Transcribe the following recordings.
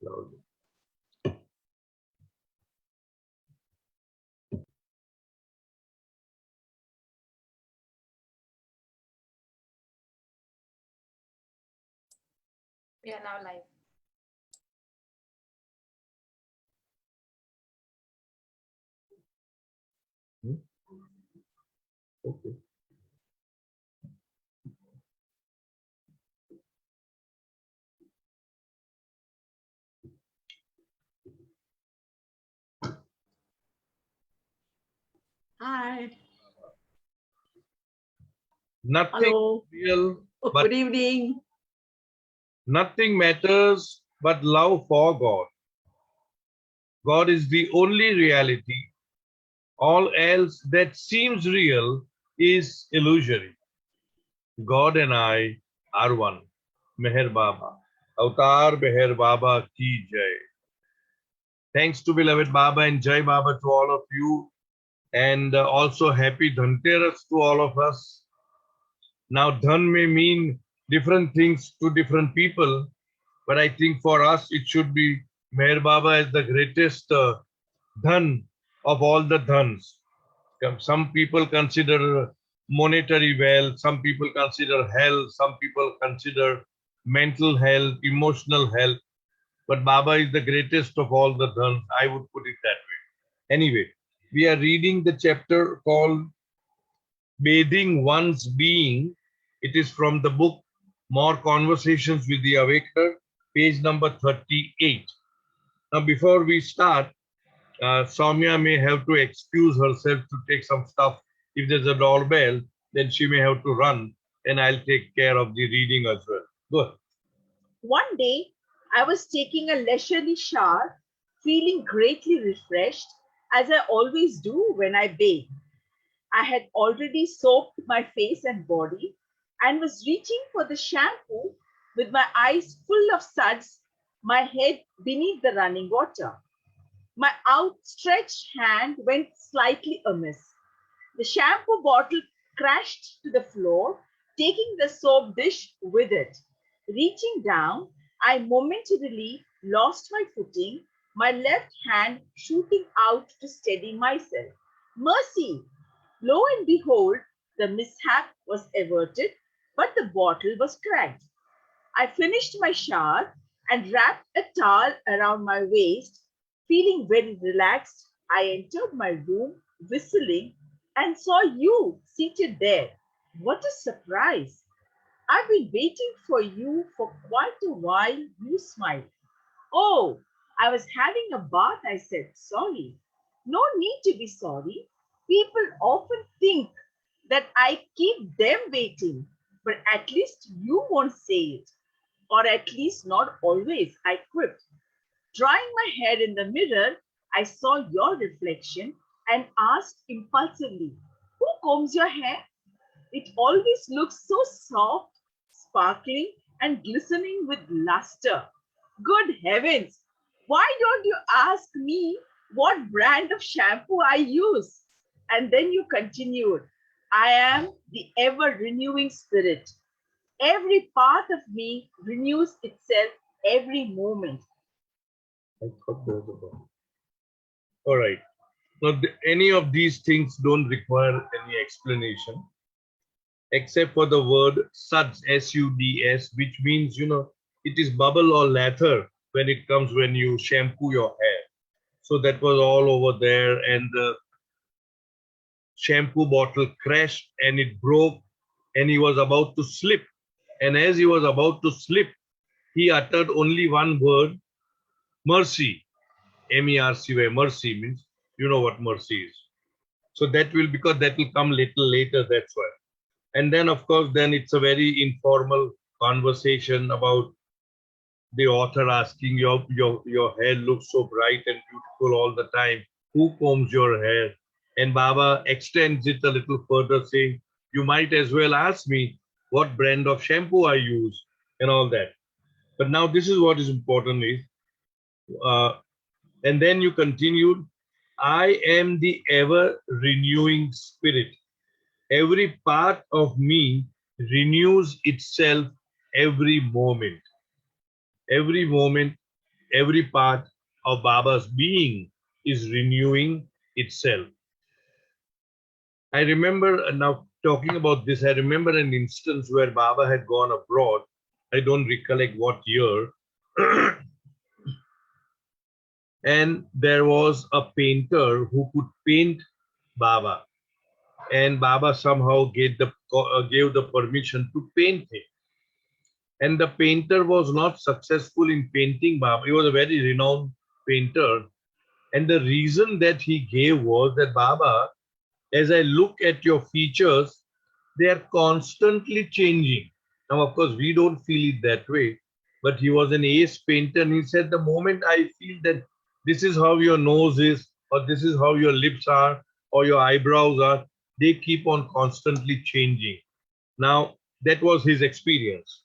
We are now live. Okay. Hi. Nothing Hello. real, but Good evening. nothing matters but love for God. God is the only reality. All else that seems real is illusory. God and I are one. Meher Baba. Avatar Meher Baba ki jai. Thanks to beloved Baba and Jai Baba to all of you. And also happy Dhanteras to all of us. Now, dhan may mean different things to different people, but I think for us it should be Meher Baba as the greatest dhan of all the dhans. Some people consider monetary wealth, some people consider health, some people consider mental health, emotional health, but Baba is the greatest of all the dhans. I would put it that way. Anyway, we are reading the chapter called Bathing One's Being. It is from the book More Conversations with the Awakener, page number 38. Now, before we start, Soumya may have to excuse herself to take some stuff. If there's a doorbell, then she may have to run, and I'll take care of the reading as well. Go ahead. One day, I was taking a leisurely shower, feeling greatly refreshed, as I always do when I bathe. I had already soaped my face and body and was reaching for the shampoo with my eyes full of suds, my head beneath the running water. My outstretched hand went slightly amiss. The shampoo bottle crashed to the floor, taking the soap dish with it. Reaching down, I momentarily lost my footing, my left hand shooting out to steady myself. Mercy! Lo and behold, the mishap was averted, but the bottle was cracked. I finished my shower and wrapped a towel around my waist. Feeling very relaxed, I entered my room whistling and saw you seated there. What a surprise! I've been waiting for you for quite a while, you smiled. Oh, I was having a bath, I said. Sorry. No need to be sorry. People often think that I keep them waiting, but at least you won't say it. Or at least not always, I quipped. Drawing my head in the mirror, I saw your reflection and asked impulsively, who combs your hair? It always looks so soft, sparkling, and glistening with luster. Good heavens! Why don't you ask me what brand of shampoo I use? And then you continued, I am the ever renewing spirit. Every part of me renews itself every moment. I thought there was a ball. All right. Now, any of these things don't require any explanation, except for the word suds, S-U-D-S, which means, it is bubble or lather when you shampoo your hair. So that was all over there, and the shampoo bottle crashed and it broke, and he was about to slip. And as he was about to slip, he uttered only one word, mercy. M-E-R-C-Y, mercy means, you know what mercy is. So because that will come little later, that's why. And then, of course, then it's a very informal conversation about the author asking, your hair looks so bright and beautiful all the time. Who combs your hair? And Baba extends it a little further, saying, you might as well ask me what brand of shampoo I use and all that. But now this is what is important is, and then you continued, I am the ever renewing spirit. Every part of me renews itself every moment. Every moment Every part of Baba's being is renewing itself. I remember now talking about this. I remember an instance where Baba had gone abroad. I don't recollect what year. And there was a painter who could paint Baba. And Baba somehow gave the permission to paint him. And the painter was not successful in painting Baba. He was a very renowned painter. And the reason that he gave was that Baba, as I look at your features, they are constantly changing. Now, of course, we don't feel it that way, but he was an ace painter, and he said, the moment I feel that this is how your nose is, or this is how your lips are, or your eyebrows are, they keep on constantly changing. Now, that was his experience.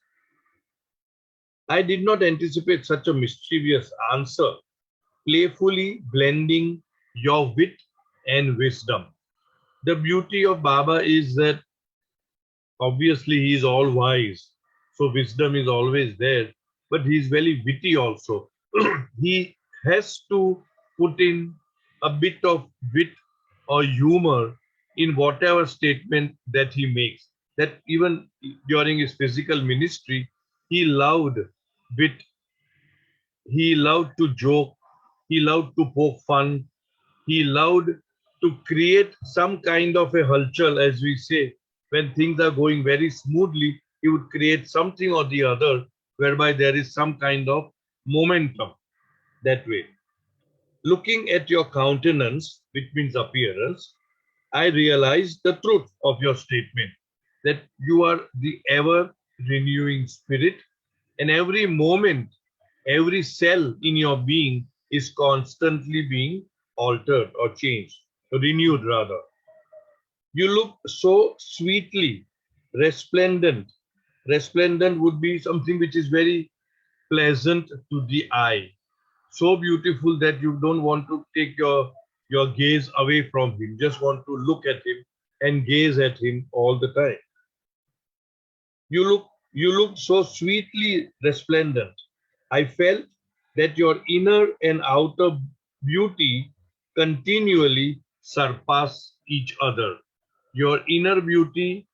I did not anticipate such a mischievous answer, playfully blending your wit and wisdom. The beauty of Baba is that obviously he is all wise, so wisdom is always there, but he is very witty also. He has to put in a bit of wit or humor in whatever statement that he makes. That even during his physical ministry, he loved wit, he loved to joke, he loved to poke fun, he loved to create some kind of a hulchal, as we say. When things are going very smoothly, he would create something or the other whereby there is some kind of momentum that way. Looking at your countenance, which means appearance, I realized the truth of your statement that you are the ever renewing spirit, and every moment, every cell in your being is constantly being altered or changed, renewed rather. You look so sweetly resplendent. Resplendent would be something which is very pleasant to the eye, so beautiful that you don't want to take your gaze away from him, just want to look at him and gaze at him all the time. You look so sweetly resplendent. I felt that your inner and outer beauty continually surpass each other. Your inner beauty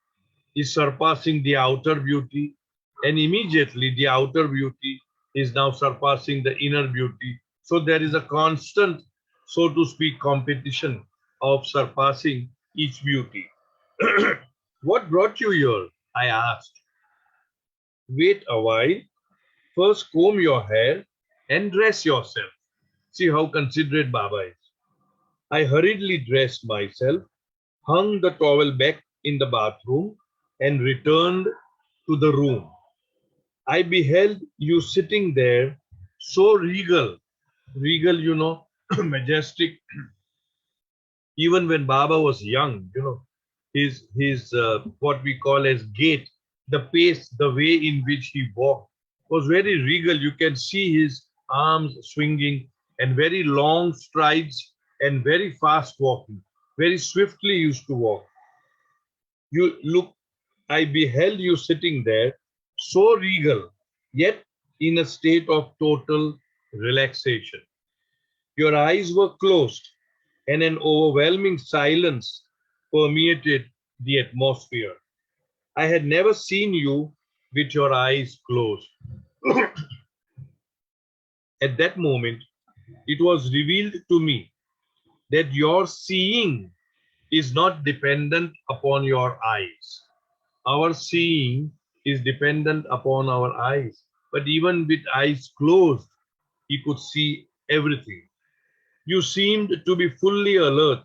is surpassing the outer beauty, and immediately the outer beauty is now surpassing the inner beauty. So there is a constant, so to speak, competition of surpassing each beauty. What brought you here? I asked. Wait a while, first comb your hair and dress yourself. See how considerate Baba is. I hurriedly dressed myself, hung the towel back in the bathroom, and returned to the room. I beheld you sitting there, so regal, regal, majestic. Even when Baba was young, his what we call as gait, the pace, the way in which he walked was very regal. You can see his arms swinging and very long strides and very fast walking, very swiftly used to walk. You look, I beheld you sitting there, so regal, yet in a state of total relaxation. Your eyes were closed, and an overwhelming silence permeated the atmosphere. I had never seen you with your eyes closed. At that moment, it was revealed to me that your seeing is not dependent upon your eyes. Our seeing is dependent upon our eyes. But even with eyes closed, he could see everything. You seemed to be fully alert,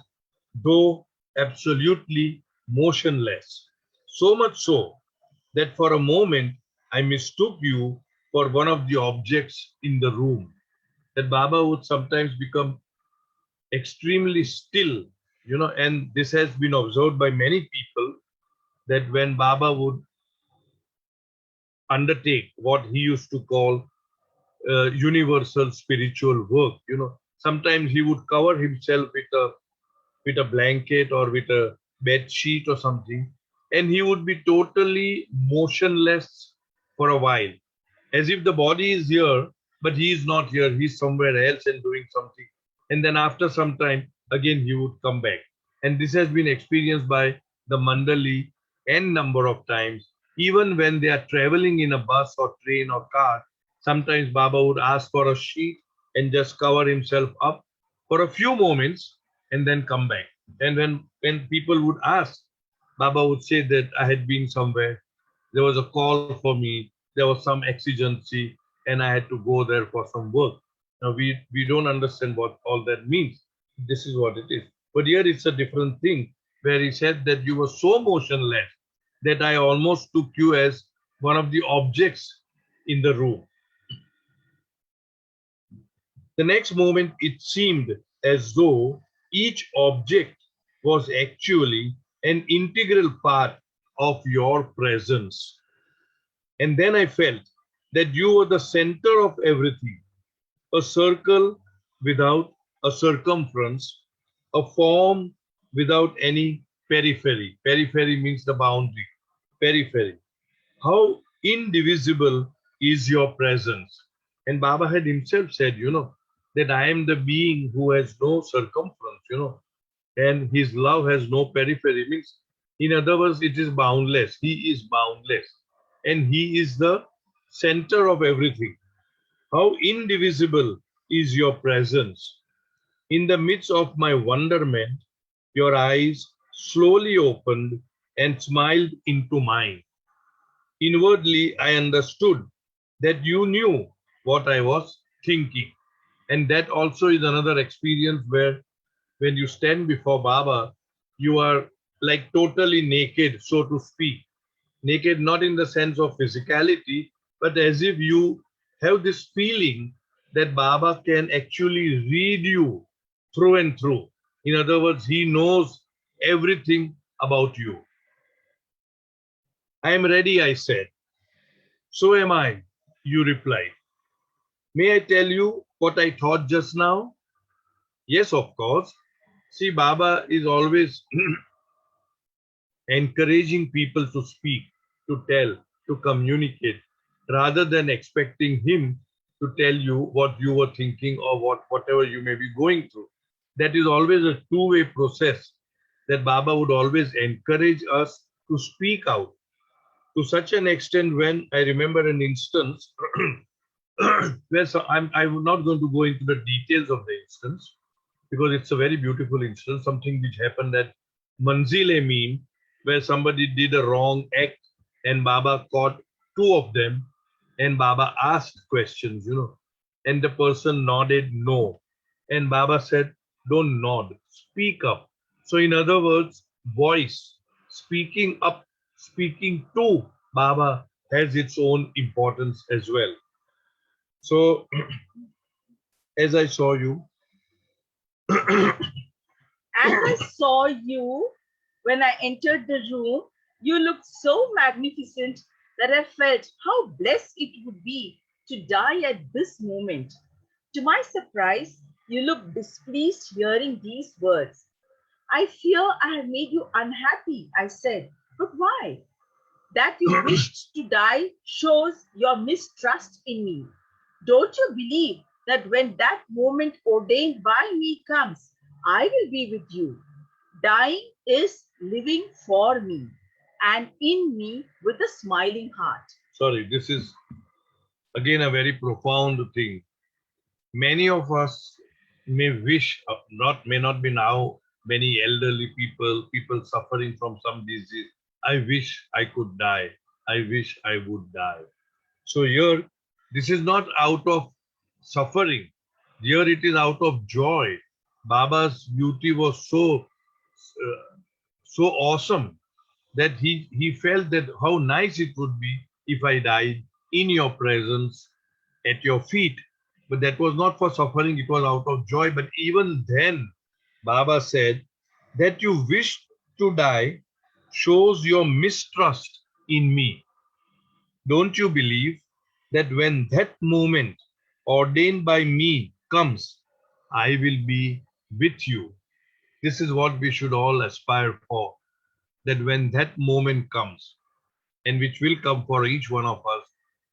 though absolutely motionless. So much so that for a moment I mistook you for one of the objects in the room. That Baba would sometimes become extremely still, and this has been observed by many people that when Baba would undertake what he used to call universal spiritual work. Sometimes he would cover himself with a blanket or with a bed sheet or something, and he would be totally motionless for a while, as if the body is here, but he is not here. He's somewhere else and doing something. And then after some time, again he would come back. And this has been experienced by the Mandali n number of times. Even when they are traveling in a bus or train or car, sometimes Baba would ask for a sheet and just cover himself up for a few moments and then come back. And when people would ask, Baba would say that I had been somewhere, there was a call for me, there was some exigency, and I had to go there for some work. Now we don't understand what all that means. This is what it is. But here it's a different thing, where he said that you were so motionless that I almost took you as one of the objects in the room. The next moment, it seemed as though each object was actually an integral part of your presence. And then I felt that you were the center of everything, a circle without a circumference, a form without any periphery. Periphery means the boundary. Periphery. How indivisible is your presence? And Baba had himself said, that I am the being who has no circumference, and his love has no periphery. Means, in other words, it is boundless. He is boundless. And he is the center of everything. How indivisible is your presence. In the midst of my wonderment, your eyes slowly opened and smiled into mine. Inwardly, I understood that you knew what I was thinking. And that also is another experience where when you stand before Baba, you are like totally naked, so to speak. Naked not in the sense of physicality, but as if you have this feeling that Baba can actually read you through and through. In other words, he knows everything about you. I am ready, I said. So am I, you replied. May I tell you what I thought just now? Yes, of course. See, Baba is always encouraging people to speak, to tell, to communicate, rather than expecting him to tell you what you were thinking or whatever you may be going through. That is always a two-way process that Baba would always encourage us to speak out. To such an extent, when I remember an instance where I'm not going to go into the details of the instance because it's a very beautiful instance, something which happened at Manzile Mean, where somebody did a wrong act and Baba caught two of them and Baba asked questions, and the person nodded no. And Baba said, don't nod, speak up. So, in other words, voice, speaking up, speaking to Baba has its own importance as well. So, as I saw you, As I saw you when I entered the room, you looked so magnificent that I felt how blessed it would be to die at this moment. To my surprise, you looked displeased hearing these words. I fear I have made you unhappy, I said. But why? That you wished to die shows your mistrust in me. Don't you believe that when that moment ordained by me comes, I will be with you? Dying is living for me and in me with a smiling heart. sorry, this is again a very profound thing. Many of us may wish, may not be now, many elderly people, people suffering from some disease. I wish I could die. I wish I would die. So here, this is not out of suffering. Here it is out of joy. Baba's beauty was so awesome that he felt that how nice it would be if I died in your presence at your feet. But that was not for suffering, it was out of joy. But even then, Baba said that you wished to die shows your mistrust in me. Don't you believe that when that moment ordained by me comes, I will be with you? This is what we should all aspire for. That when that moment comes, and which will come for each one of us,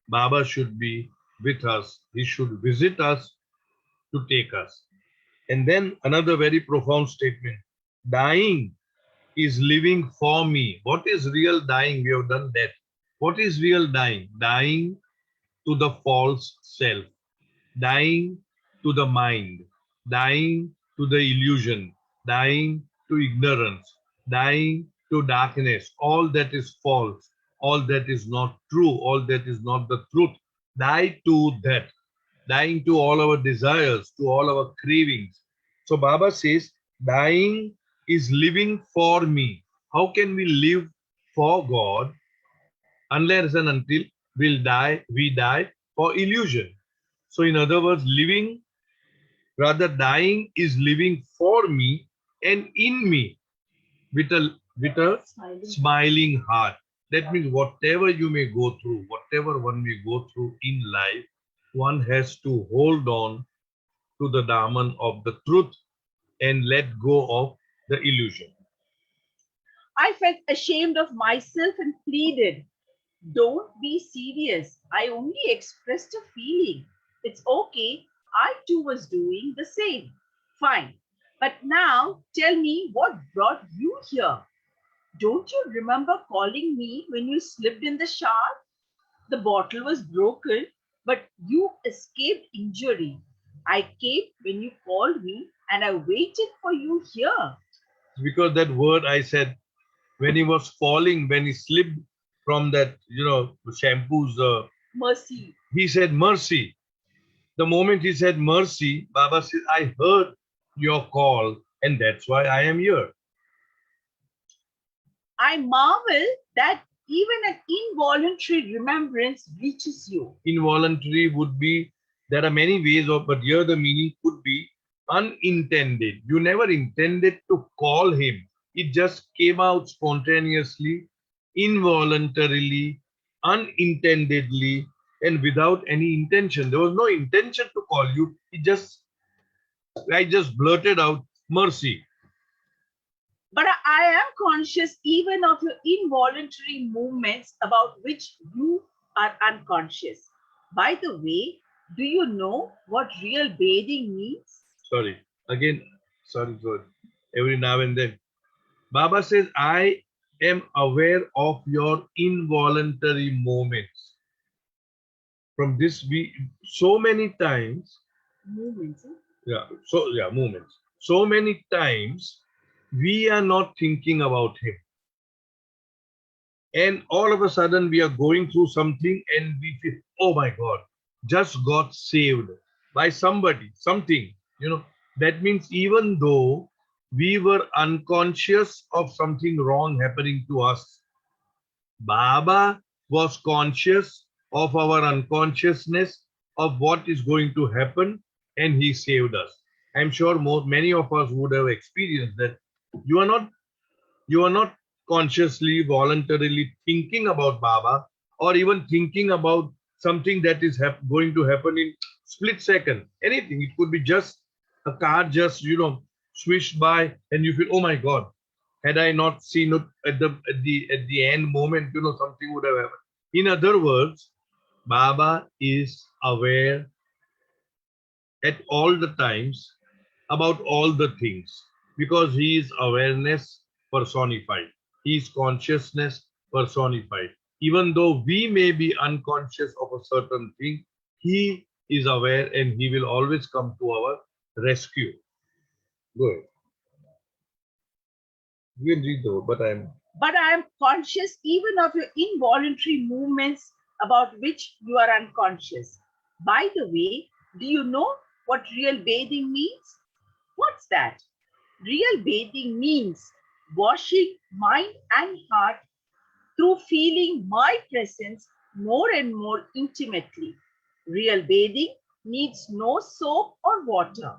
Baba should be with us. He should visit us to take us. And then another very profound statement. Dying is living for me. What is real dying? We have done that. What is real dying? Dying to the false self, dying to the mind, dying to the illusion, dying to ignorance, dying to darkness, all that is false, all that is not true, all that is not the truth. Die to that, dying to all our desires, to all our cravings. So Baba says, dying is living for me. How can we live for God unless and until we die for illusion? So in other words, living, rather dying is living for me and in me with a smiling heart. That means whatever you may go through, whatever one may go through in life, one has to hold on to the daman of the truth and let go of the illusion. I felt ashamed of myself and pleaded, "Don't be serious. I only expressed a feeling. It's okay. I too was doing the same. Fine. But now tell me what brought you here. Don't you remember calling me when you slipped in the shower? The bottle was broken, but you escaped injury. I came when you called me and I waited for you here." Because that word I said, when he was falling, when he slipped from that, shampoo's, Mercy. he said mercy. The moment he said mercy, Baba said, I heard your call and that's why I am here. I marvel that even an involuntary remembrance reaches you. Involuntary would be, there are many ways of, but here the meaning could be unintended. You never intended to call him. It just came out spontaneously, involuntarily, unintendedly, and without any intention. There was no intention to call you. I just blurted out mercy. But I am conscious even of your involuntary movements about which you are unconscious. By the way, do you know what real bathing means? Sorry. Again, sorry. Every now and then. Baba says, I am aware of your involuntary moments. From this, we so many times, Movements. moments. So many times, we are not thinking about him. And all of a sudden, we are going through something and we feel, oh my God, just got saved by somebody, something. That means even though we were unconscious of something wrong happening to us, Baba was conscious of our unconsciousness of what is going to happen and he saved us. I'm sure many of us would have experienced that. You are not you are not consciously, voluntarily thinking about Baba or even thinking about something that is going to happen in split second. Anything. It could be just a car just, swished by and you feel, oh my God, had I not seen it at the end moment, something would have happened. In other words, Baba is aware at all the times about all the things because he is awareness personified. He is consciousness personified. Even though we may be unconscious of a certain thing, he is aware and he will always come to our rescue. Go ahead. You can read the word, But I am conscious even of your involuntary movements about which you are unconscious. By the way, do you know what real bathing means? What's that? Real bathing means washing mind and heart through feeling my presence more and more intimately. Real bathing needs no soap or water.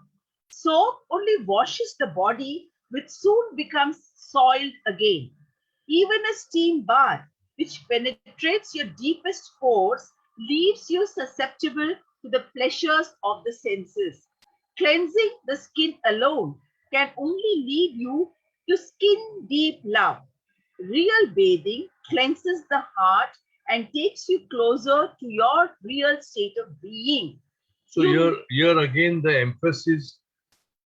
Soap only washes the body, which soon becomes soiled again. Even a steam bath, which penetrates your deepest pores, leaves you susceptible to the pleasures of the senses. Cleansing the skin alone can only lead you to skin deep love. Real bathing cleanses the heart and takes you closer to your real state of being. So here again the emphasis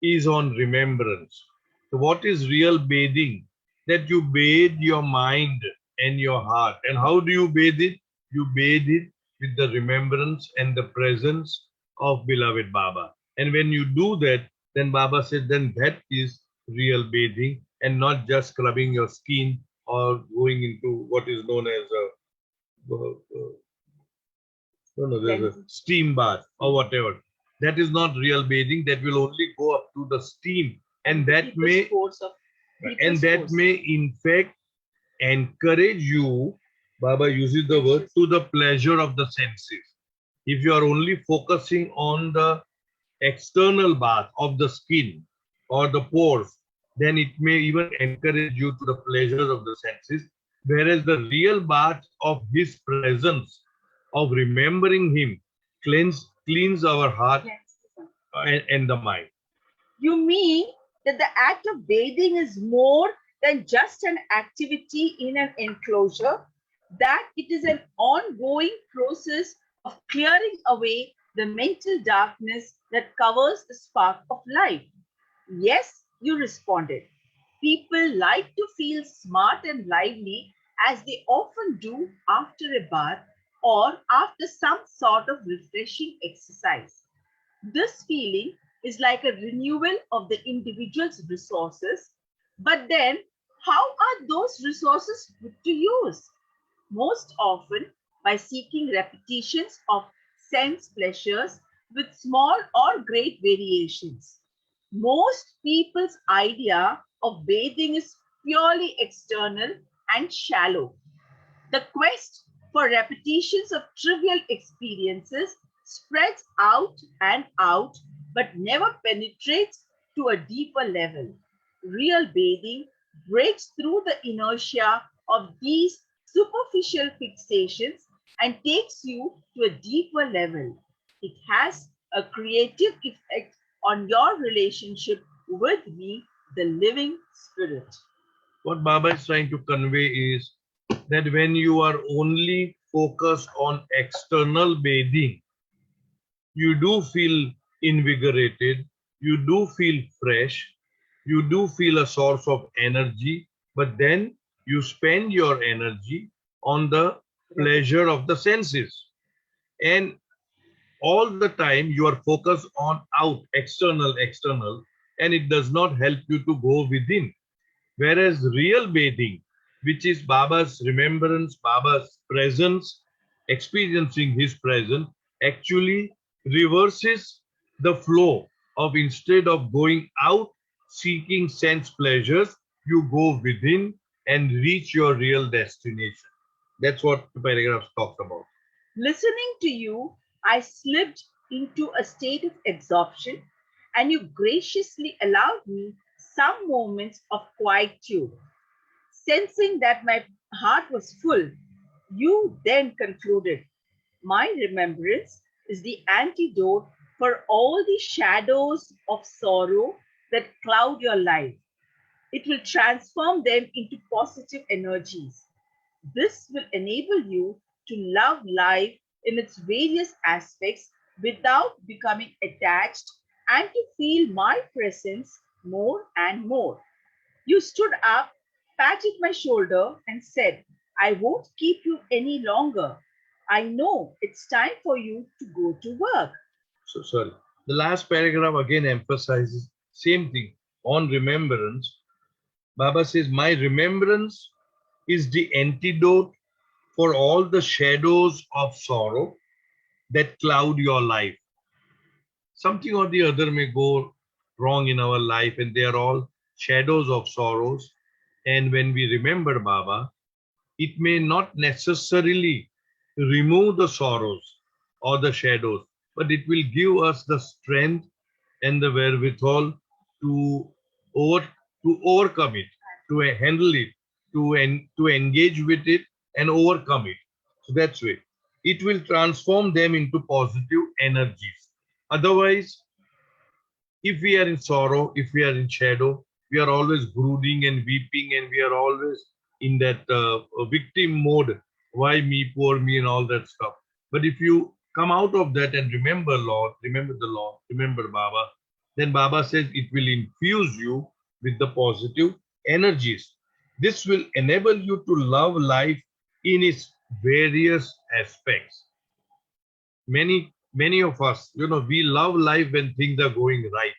is on remembrance. So what is real bathing? That you bathe your mind and your heart. And how do you bathe it? You bathe it with the remembrance and the presence of beloved Baba. And when you do that, then Baba said, then that is real bathing and not just scrubbing your skin or going into what is known as there's a steam bath or whatever. That is not real bathing. That will only go up to the steam, and that may in fact encourage you. Baba uses the word to the pleasure of the senses. If you are only focusing on the external bath of the skin or the pores, then it may even encourage you to the pleasures of the senses. Whereas the real bath of His presence, of remembering Him, cleans our heart and the mind. You mean that the act of bathing is more than just an activity in an enclosure, that it is an ongoing process of clearing away the mental darkness that covers the spark of life? Yes, you responded. People like to feel smart and lively, as they often do after a bath or after some sort of refreshing exercise. This feeling is like a renewal of the individual's resources. But then, how are those resources put to use? Most often by seeking repetitions of sense pleasures with small or great variations. Most people's idea of bathing is purely external and shallow. The quest for repetitions of trivial experiences spreads out and out, but never penetrates to a deeper level. Real bathing breaks through the inertia of these superficial fixations and takes you to a deeper level. It has a creative effect on your relationship with me, the living spirit. What Baba is trying to convey is that when you are only focused on external bathing, you do feel invigorated, you do feel fresh, you do feel a source of energy, but then you spend your energy on the pleasure of the senses. And all the time you are focused on out, external, and it does not help you to go within. Whereas real bathing, which is Baba's remembrance, Baba's presence, experiencing His presence, actually reverses the flow of, instead of going out seeking sense pleasures, you go within and reach your real destination. That's what the paragraph talks about. Listening to you, I slipped into a state of absorption, and you graciously allowed me some moments of quietude. Sensing that my heart was full, you then concluded, my remembrance is the antidote for all the shadows of sorrow that cloud your life. It will transform them into positive energies. This will enable you to love life in its various aspects without becoming attached, and to feel my presence more and more. You stood up, patted my shoulder, and said, I won't keep you any longer. I know it's time for you to go to work. So sorry. The last paragraph again emphasizes same thing on remembrance. Baba says, my remembrance is the antidote for all the shadows of sorrow that cloud your life. Something or the other may go wrong in our life, and they are all shadows of sorrows. And when we remember Baba, it may not necessarily remove the sorrows or the shadows, but it will give us the strength and the wherewithal to over to overcome it, to handle it, to engage with it and overcome it. So that's way. It will transform them into positive energies. Otherwise, if we are in sorrow, if we are in shadow, we are always brooding and weeping, and we are always in that victim mode. why me, poor me, and all that stuff. But if you come out of that and remember Lord, remember the Lord, remember Baba, then Baba says it will infuse you with the positive energies. This will enable you to love life in its various aspects. Many of us, we love life when things are going right.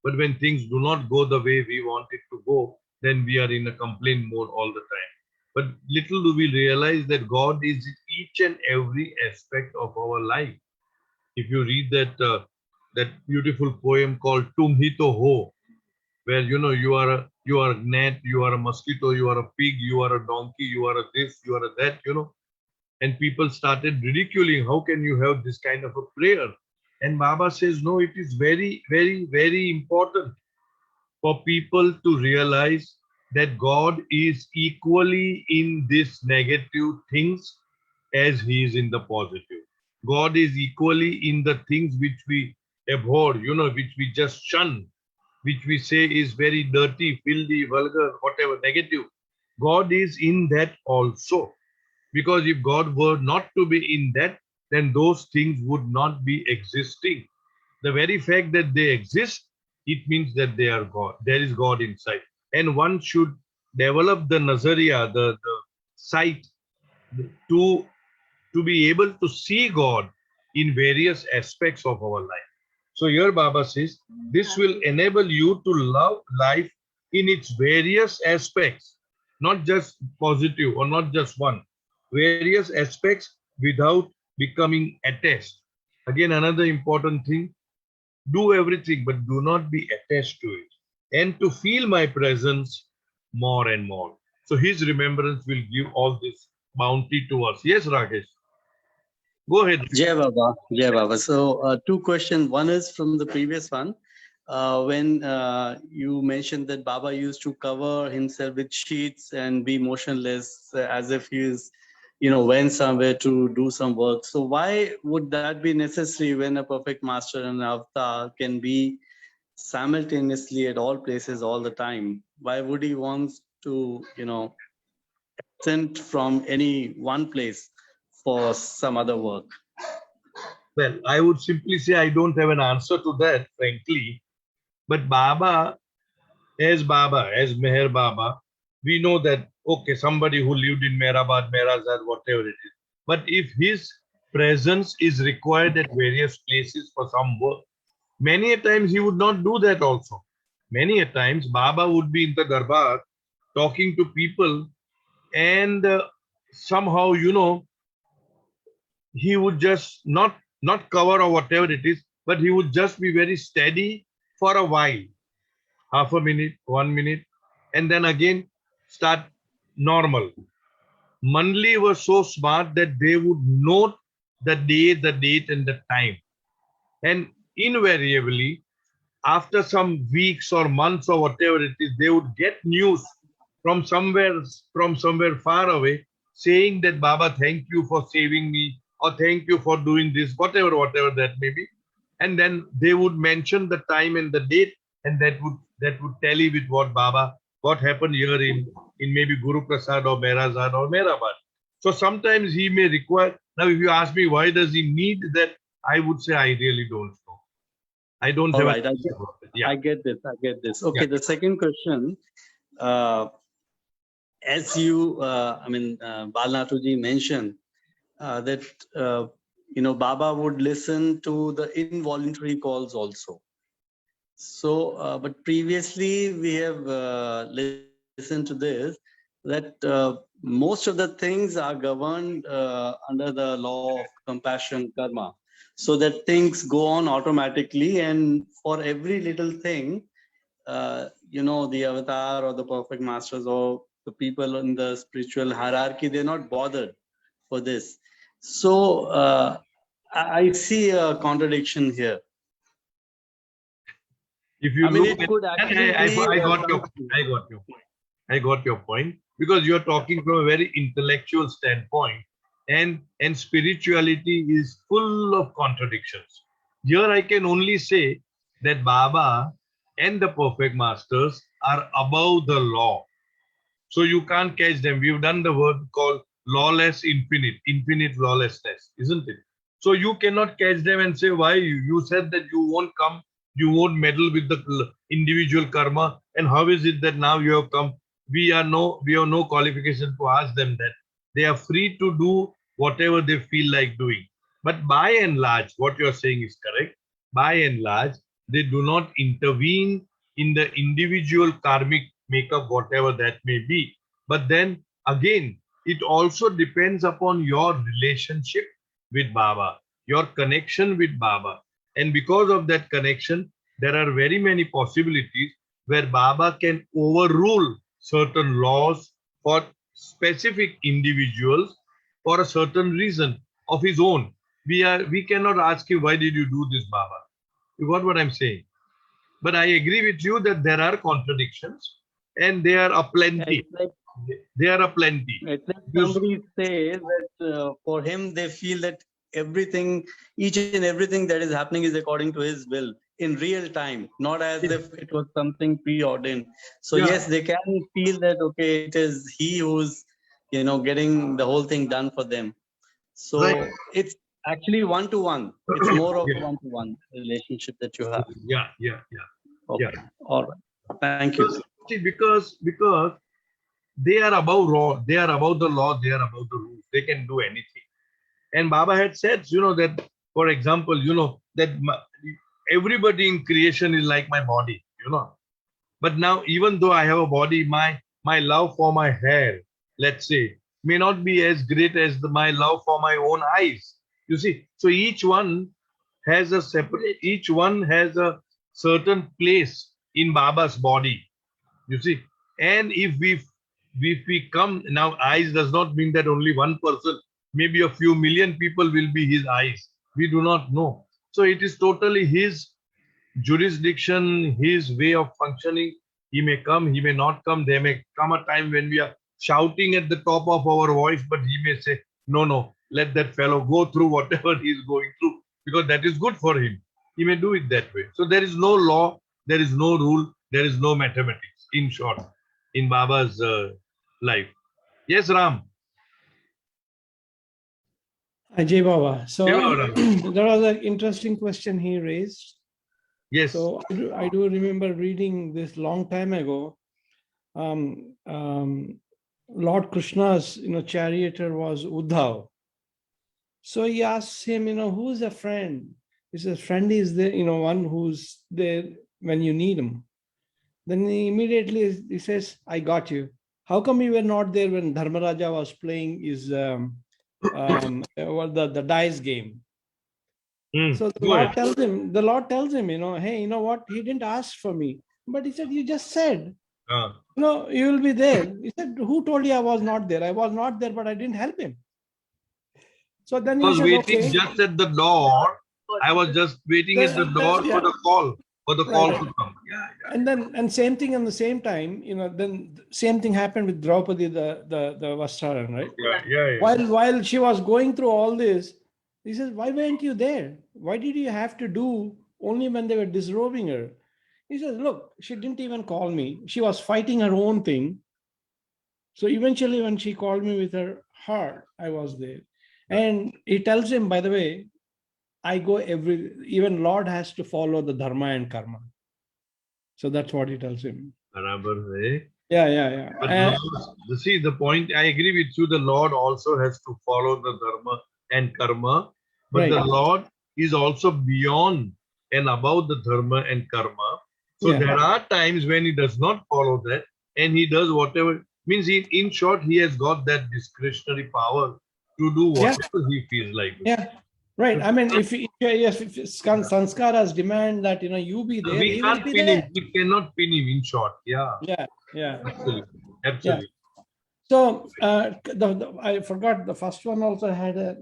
But when things do not go the way we want it to go, then we are in a complaint mode all the time. But little do we realize that God is in each and every aspect of our life. If you read that beautiful poem called Tum Hi To Ho, where you are a gnat, you are a mosquito, you are a pig, you are a donkey, you are a this, you are a that, and people started ridiculing, how can you have this kind of a prayer? And Baba says, no, it is very, very, very important for people to realize that God is equally in these negative things as he is in the positive. God is equally in the things which we abhor, which we just shun, which we say is very dirty, filthy, vulgar, whatever, negative. God is in that also. Because if God were not to be in that, then those things would not be existing. The very fact that they exist, it means that they are God. There is God inside. And one should develop the nazariya, the sight to, to be able to see God in various aspects of our life. So here Baba says, this will enable you to love life in its various aspects, not just positive or not just one, various aspects without becoming attached. Again, another important thing, do everything, but do not be attached to it. And to feel my presence more and more. So his remembrance will give all this bounty to us. Yes, Rakesh. Go ahead. Jai Baba, Jai Baba. So, two questions. One is from the previous one. When you mentioned that Baba used to cover himself with sheets and be motionless as if he is, went somewhere to do some work. So, why would that be necessary when a perfect master and avatar can be simultaneously at all places all the time? Why would he want to, absent from any one place for some other work? Well, I would simply say I don't have an answer to that, frankly. But Baba, as Meher Baba, we know that, okay, somebody who lived in Mehrabad, Mehrazad, whatever it is. But if his presence is required at various places for some work, many a times he would not do that also. Many a times Baba would be in the darbar talking to people, and somehow, he would just not cover or whatever it is, but he would just be very steady for a while, half a minute, 1 minute, and then again start normal. Manli was so smart that they would note the day, the date, and the time, and invariably, after some weeks or months or whatever it is, they would get news from somewhere far away saying that Baba, thank you for saving me, or thank you for doing this, whatever that may be. And then they would mention the time and the date, and that would tally with what happened here in maybe Guru Prasad or Merazad or Mehrabad. So sometimes he may require. Now, if you ask me why does he need that, I would say I really don't know. I don't All have right, a yeah. I get this. Okay, the second question, as you, Bal Natu ji mentioned that, Baba would listen to the involuntary calls also. So, but previously we have listened to this, that most of the things are governed under the law of compassion karma, so that things go on automatically, and for every little thing, the avatar or the perfect masters or the people in the spiritual hierarchy, they're not bothered for this. So I see a contradiction here. If you look it could actually I got your point, because you're talking from a very intellectual standpoint, and spirituality is full of contradictions. Here I can only say that Baba and the perfect masters are above the law. So you can't catch them. We've done the word called lawless infinite, infinite lawlessness, isn't it? So you cannot catch them and say, why? You said that you won't come, you won't meddle with the individual karma, and how is it that now you have come? We have no qualification to ask them that. They are free to do whatever they feel like doing. But by and large, what you are saying is correct. By and large, they do not intervene in the individual karmic makeup, whatever that may be. But then again, it also depends upon your relationship with Baba, your connection with Baba. And because of that connection, there are very many possibilities where Baba can overrule certain laws for specific individuals for a certain reason of his own. We cannot ask him, why did you do this, Baba? You got what I'm saying? But I agree with you that there are contradictions and they are aplenty. They are aplenty. It's like somebody says that for him, they feel that everything, each and everything that is happening is according to his will in real time, not as if it was something preordained. So Yeah. yes, they can feel that, okay, it is he who's, getting the whole thing done for them. So Right. it's actually one-to-one. It's more of Yeah. one-to-one relationship that you have. Yeah. Okay. Yeah. All right. Thank you. See, because they are above law, they are above the law, they are above the rules. They can do anything. And Baba had said, that, for example, that everybody in creation is like my body, But now, even though I have a body, my love for my hair, let's say, may not be as great as my love for my own eyes. You see, so each one has a certain place in Baba's body. You see, and if we come now, eyes does not mean that only one person, maybe a few million people will be his eyes. We do not know. So it is totally his jurisdiction, his way of functioning. He may come, he may not come. There may come a time when we are shouting at the top of our voice, but he may say, no, let that fellow go through whatever he is going through, because that is good for him. He may do it that way. So there is no law, there is no rule, there is no mathematics, in short, in Baba's life. Yes, Ram. Ajay Baba. So Jai Baba. there was an interesting question he raised. Yes. So I do remember reading this long time ago. Lord Krishna's charioteer was Uddhav. So he asks him, who's a friend? He says, friend is the one who's there when you need him. Then he immediately he says, I got you. How come you were not there when Dharmaraja was playing his the dice game? So the Lord tells him, hey, you know what? He didn't ask for me, but he said, you just said, you will be there. He said, who told you I was not there? I was not there, but I didn't help him. So then I was he says, waiting okay. just at the door. I was just waiting at the door for the call, to come. And same thing at the same time, then same thing happened with Draupadi, the Vastaran, right? Yeah. While she was going through all this, he says, why weren't you there? Why did you have to do only when they were disrobing her? He says, look, she didn't even call me. She was fighting her own thing. So eventually when she called me with her heart, I was there. And he tells him, by the way, I go even Lord has to follow the dharma and karma. So that's what he tells him. Yeah. But see, the point, I agree with you, the Lord also has to follow the dharma and karma. But the Lord is also beyond and above the dharma and karma. So there are times when he does not follow that and he does whatever. Means in short, he has got that discretionary power to do whatever he feels like. Yeah. Right. I mean, if sanskaras demand that you be there, we can't pin him. We cannot pin him. In short, yeah. Absolutely. So I forgot the first one. Also had a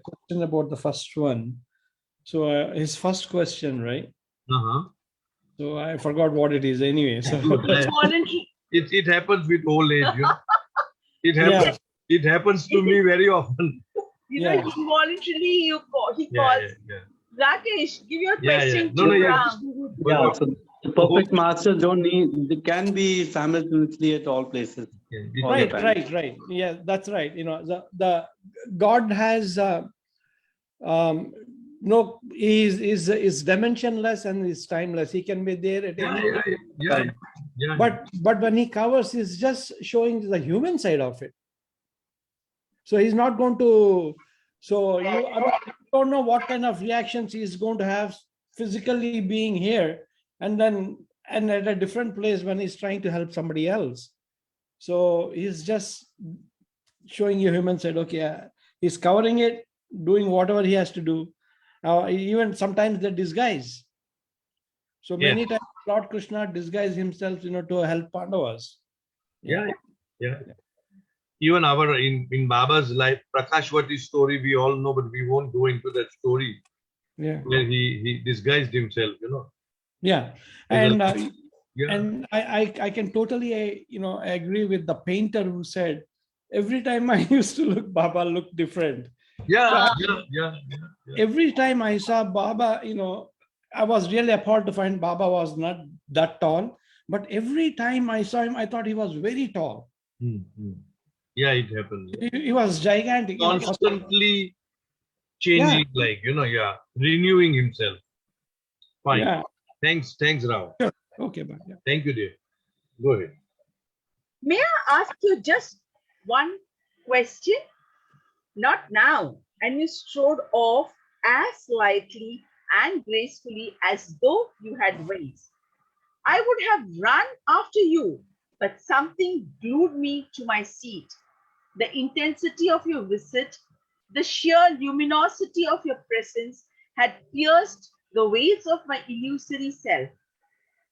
question about the first one. So his first question, right? So I forgot what it is. Anyway, so it happens with old age. It happens. It happens to me very often. Involuntarily he calls. Rakesh, give your question to Ram. The perfect masters don't need, they can be simultaneously at all places. It- all the Right, time. right. Yeah, that's right. The God has no, is dimensionless and is timeless. He can be there at any time. yeah. But when he covers, he's just showing the human side of it. So he's not going to. So I mean, you don't know what kind of reactions he's going to have physically being here, and at a different place when he's trying to help somebody else. So he's just showing you human side. Okay, he's covering it, doing whatever he has to do. Even sometimes the disguise. So Yes. many times Lord Krishna disguised himself, to help Pandavas. Yeah. Even our in Baba's life, Prakashwati's story we all know, but we won't go into that story Yeah. where he disguised himself. Yeah. There's And a- yeah. and I can totally agree with the painter who said every time I used to look, Baba looked different. Yeah. Every time I saw Baba, I was really appalled to find Baba was not that tall. But every time I saw him, I thought he was very tall. Yeah, it happens. He was gigantic. Constantly changing, renewing himself. Fine. Yeah. Thanks, Rao. Sure. Okay, bye. Yeah. Thank you, dear. Go ahead. May I ask you just one question? Not now. And you strode off as lightly and gracefully as though you had wings. I would have run after you, but something glued me to my seat. The intensity of your visit, the sheer luminosity of your presence had pierced the veils of my illusory self.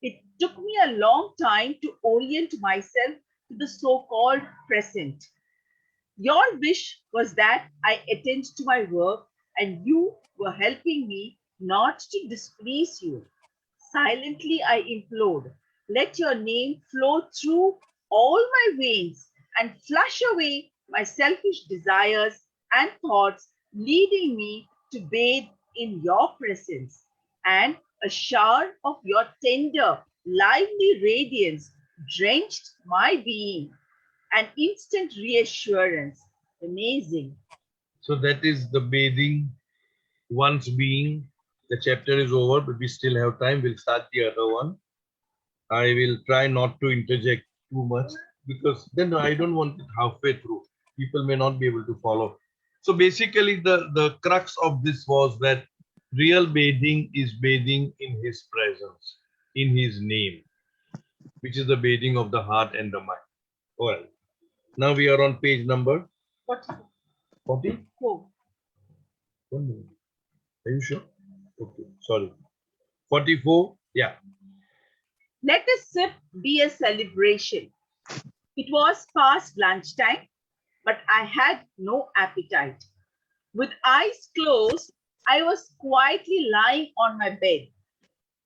It took me a long time to orient myself to the so-called present. Your wish was that I attend to my work, and you were helping me not to displease you. Silently, I implored, let your name flow through all my veins and flush away my selfish desires and thoughts, leading me to bathe in your presence. And a shower of your tender, lively radiance drenched my being. An instant reassurance. Amazing. So that is the bathing once being. The chapter is over, but we still have time. We'll start the other one. I will try not to interject too much because then I don't want it halfway through. People may not be able to follow. So basically, the crux of this was that real bathing is bathing in his presence, in his name, which is the bathing of the heart and the mind. All right. Now we are on page number 40. Oh, 1 minute. Are you sure? Okay, sorry. 44. Yeah. let the sip be a celebration. It was past lunchtime, but I had no appetite. With eyes closed, I was quietly lying on my bed.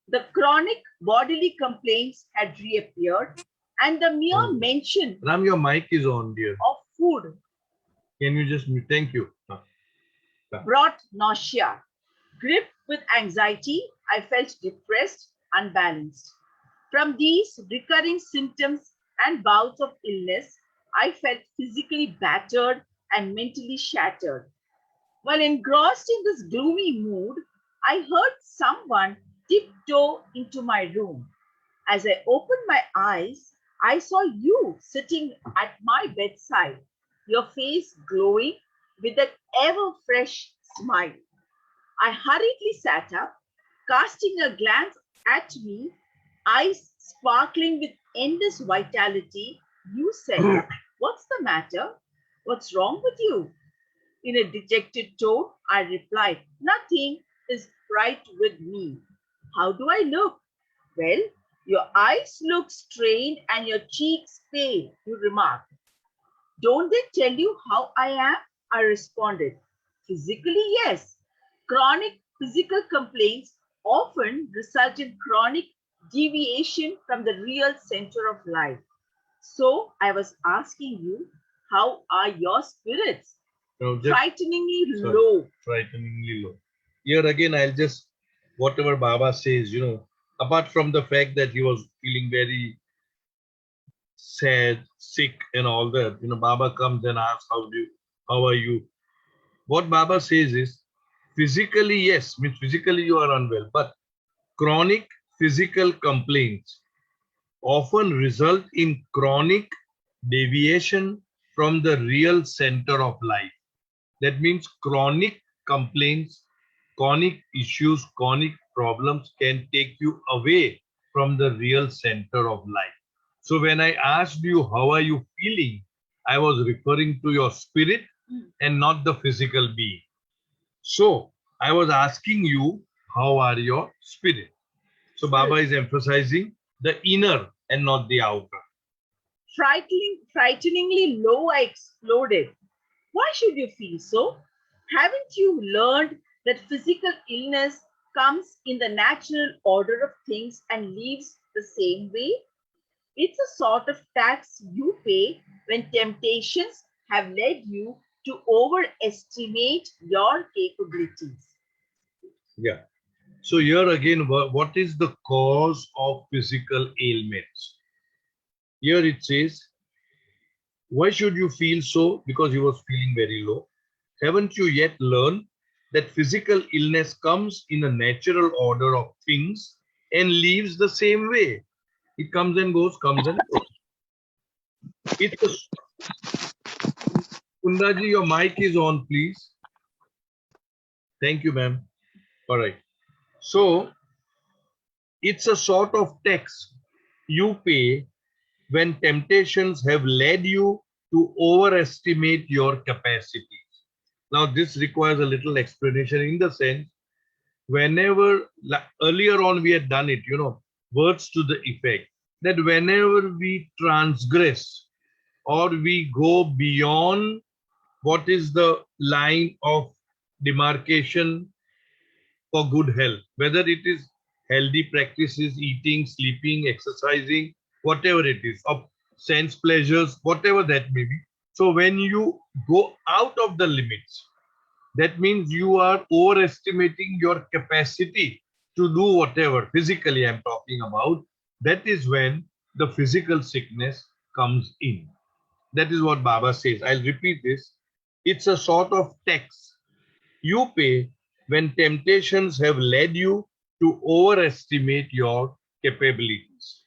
The chronic bodily complaints had reappeared, and the mere mention Ram, your mic is on, dear. of food Can you just mute? Thank you. brought nausea. Gripped with anxiety, I felt depressed, unbalanced. From these recurring symptoms and bouts of illness, I felt physically battered and mentally shattered. While engrossed in this gloomy mood, I heard someone tiptoe into my room. As I opened my eyes, I saw you sitting at my bedside, your face glowing with an ever fresh smile. I hurriedly sat up, casting a glance at me, eyes sparkling with endless vitality. You said, "What's the matter? What's wrong with you?" In a dejected tone, I replied, "Nothing is right with me." "How do I look?" "Well, your eyes look strained and your cheeks pale," you remarked. "Don't they tell you how I am?" I responded. "Physically, yes. Chronic physical complaints often result in chronic deviation from the real center of life. So I was asking you, how are your spirits?" No, just Frighteningly sorry. low. Frighteningly low. Here again, I'll just, whatever Baba says, apart from the fact that he was feeling very sad, sick, and all that. Baba comes and asks, how are you? What Baba says is, physically, yes, means physically you are unwell, but chronic physical complaints often result in chronic deviation from the real center of life. That means chronic complaints, chronic issues, chronic problems can take you away from the real center of life. So when I asked you, how are you feeling? I was referring to your spirit and not the physical being. So I was asking you, how are your spirit? So Baba is emphasizing the inner and not the outer. Frighteningly low, I exploded. Why should you feel so? Haven't you learned that physical illness comes in the natural order of things and leaves the same way? It's a sort of tax you pay when temptations have led you to overestimate your capabilities. Yeah. So here again, what is the cause of physical ailments? Here it says, why should you feel so? Because he was feeling very low. Haven't you yet learned that physical illness comes in a natural order of things and leaves the same way? It comes and goes, comes and goes. It's a, Kundaji, your mic is on, please. Thank you, ma'am. All right. So it's a sort of tax you pay when temptations have led you to overestimate your capacities. Now, this requires a little explanation in the sense, whenever, earlier on we had done it, words to the effect that whenever we transgress or we go beyond what is the line of demarcation for good health, whether it is healthy practices, eating, sleeping, exercising, whatever it is, of sense pleasures, whatever that may be. So when you go out of the limits, that means you are overestimating your capacity to do whatever physically I'm talking about. That is when the physical sickness comes in. That is what Baba says. I'll repeat this. It's a sort of tax you pay when temptations have led you to overestimate your capabilities.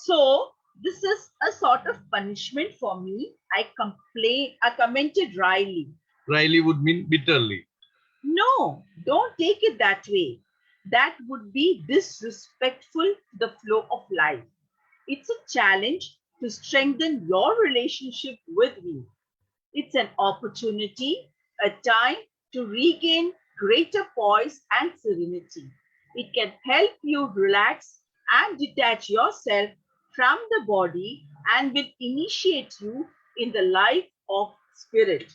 So, this is a sort of punishment for me. I commented dryly. Riley would mean bitterly. No, don't take it that way. That would be disrespectful to the flow of life. It's a challenge to strengthen your relationship with me. It's an opportunity, a time to regain greater poise and serenity. It can help you relax and detach yourself from the body and will initiate you in the life of spirit.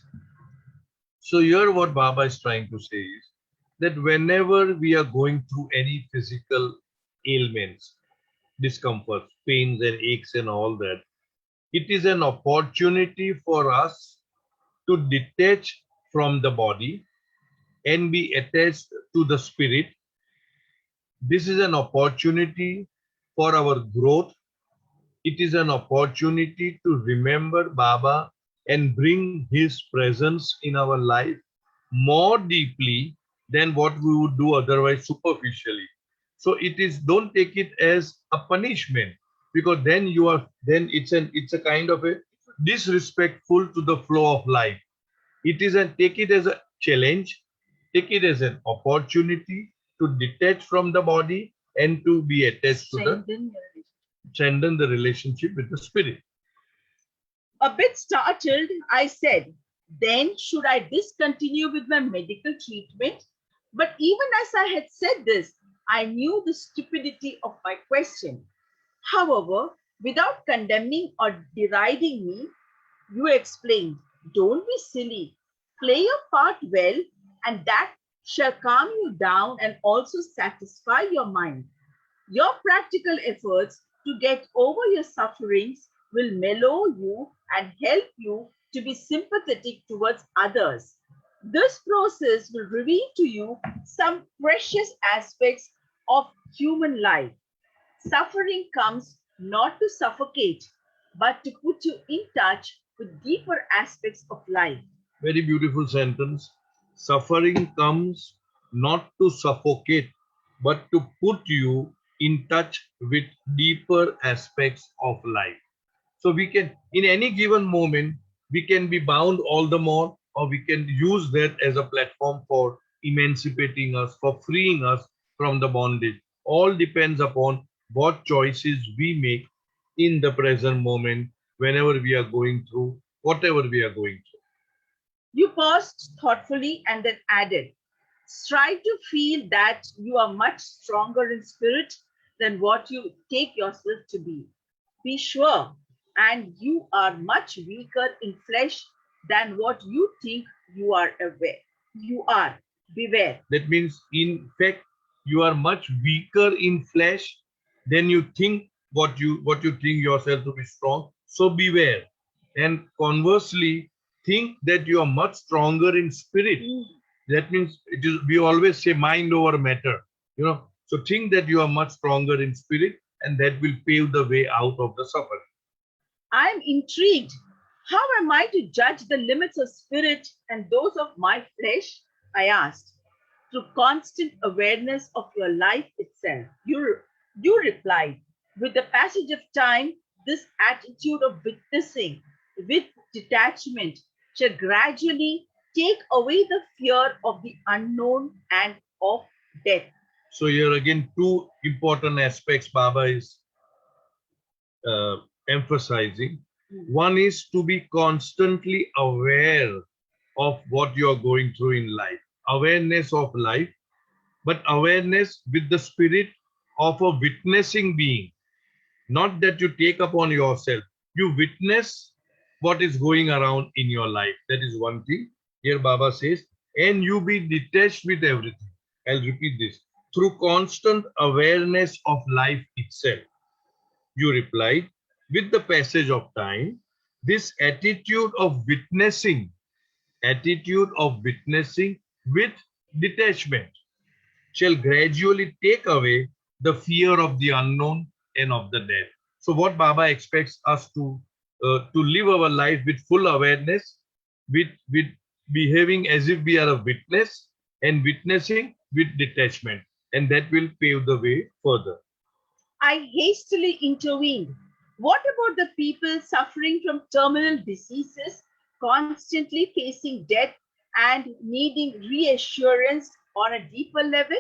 So here what Baba is trying to say is that whenever we are going through any physical ailments, discomforts, pains and aches and all that, it is an opportunity for us to detach from the body and be attached to the spirit. This is an opportunity for our growth. It is an opportunity to remember Baba and bring his presence in our life more deeply than what we would do otherwise superficially. So it is, don't take it as a punishment, because then it's a kind of a disrespectful to the flow of life. It is a, take it as a challenge, take it as an opportunity to detach from the body and to be attached to the, strengthen the relationship with the spirit. A bit startled, I said, then should I discontinue with my medical treatment? But even as I had said this, I knew the stupidity of my question. However, without condemning or deriding me, you explained, don't be silly. Play your part well, and that shall calm you down and also satisfy your mind. Your practical efforts to get over your sufferings will mellow you and help you to be sympathetic towards others. This process will reveal to you some precious aspects of human life. Suffering comes not to suffocate, but to put you in touch with deeper aspects of life. Very beautiful sentence. Suffering comes not to suffocate, but to put you in touch with deeper aspects of life. So we can, in any given moment, we can be bound all the more, or we can use that as a platform for emancipating us, for freeing us from the bondage. All depends upon what choices we make in the present moment, whenever we are going through whatever we are going through. You paused thoughtfully and then added, strive to feel that you are much stronger in spirit than what you take yourself to be. Be sure, and you are much weaker in flesh than what you think you are aware. You are. Beware. That means, in fact, you are much weaker in flesh than you think what you think yourself to be strong. So beware. And conversely, think that you are much stronger in spirit. That means it is, we always say mind over matter. So think that you are much stronger in spirit, and that will pave the way out of the suffering. I am intrigued. How am I to judge the limits of spirit and those of my flesh? I asked. Through constant awareness of your life itself. You replied, with the passage of time, this attitude of witnessing with detachment shall gradually take away the fear of the unknown and of death. So here again, two important aspects Baba is emphasizing. One is to be constantly aware of what you are going through in life, awareness of life, but awareness with the spirit of a witnessing being. Not that you take upon yourself, you witness what is going around in your life. That is one thing. Here Baba says, and you be detached with everything. I'll repeat this. Through constant awareness of life itself. You replied, with the passage of time, this attitude of witnessing with detachment shall gradually take away the fear of the unknown and of the death. So what Baba expects us to live our life with full awareness, with behaving as if we are a witness, and witnessing with detachment, and that will pave the way further. I hastily intervened. What about the people suffering from terminal diseases, constantly facing death and needing reassurance on a deeper level?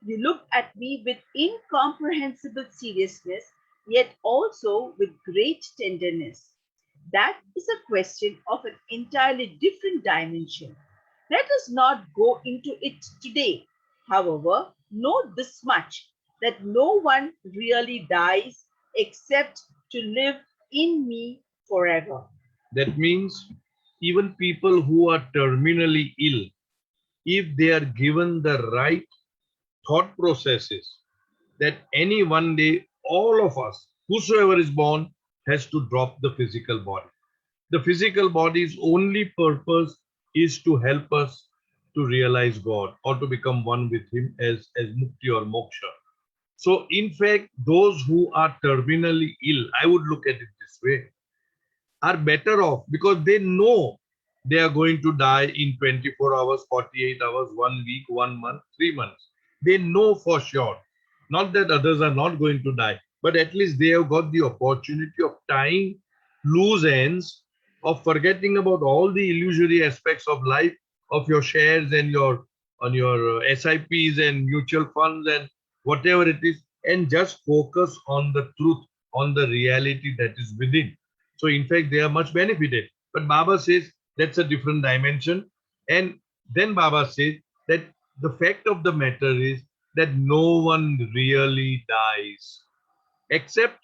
You looked at me with incomprehensible seriousness, yet also with great tenderness. That is a question of an entirely different dimension. Let us not go into it today. However, know this much, that no one really dies except to live in me forever. That means even people who are terminally ill, if they are given the right thought processes, that any one day all of us, whosoever is born, has to drop the physical body. The physical body's only purpose is to help us to realize God or to become one with Him as mukti or moksha. So in fact, those who are terminally ill, I would look at it this way, are better off because they know they are going to die in 24 hours, 48 hours, 1 week, 1 month, 3 months. They know for sure. Not that others are not going to die, but at least they have got the opportunity of tying loose ends, of forgetting about all the illusory aspects of life, of your shares and your SIPs and mutual funds and whatever it is, and just focus on the truth, on the reality that is within. So in fact, they are much benefited. But Baba says that's a different dimension. And then Baba says that the fact of the matter is that no one really dies except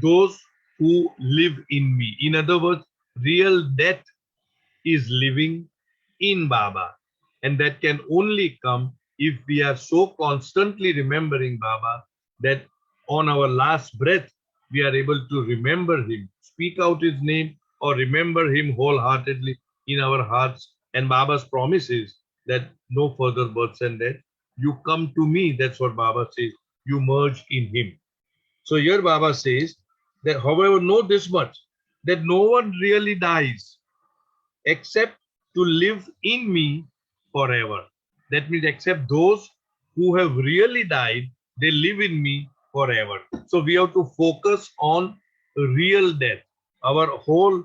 those who live in me. In other words, real death is living in Baba. And that can only come if we are so constantly remembering Baba that on our last breath, we are able to remember Him, speak out His name, or remember Him wholeheartedly in our hearts. And Baba's promise is that no further births and death, You come to me. That's what Baba says. You merge in him. So here Baba says that, however, know this much, that no one really dies except to live in me forever. That means except those who have really died, they live in me forever. So we have to focus on real death. Our whole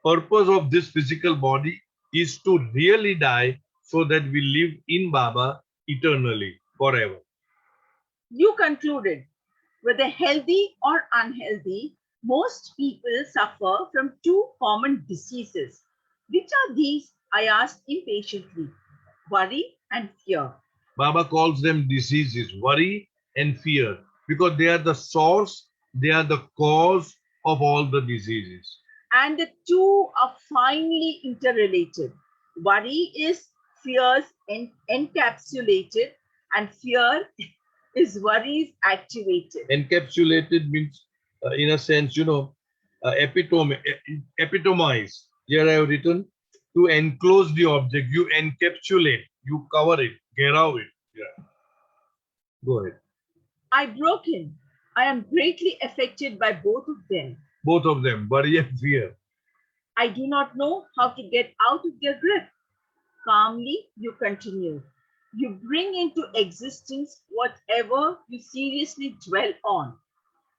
purpose of this physical body is to really die so that we live in Baba eternally, forever. You concluded, whether healthy or unhealthy, most people suffer from two common diseases. Which are these? I asked impatiently. Worry and fear. Baba calls them diseases, worry and fear, because they are the source, they are the cause of all the diseases. And the two are finely interrelated. Worry is fears encapsulated, and fear is worries activated. Encapsulated means, in a sense, epitomize. Here I have written to enclose the object. You encapsulate, you cover it, gherav it. Yeah. Go ahead. I broke in. I am greatly affected by both of them. Both of them, worry and fear. I do not know how to get out of their grip. Calmly, you continue. You bring into existence whatever you seriously dwell on.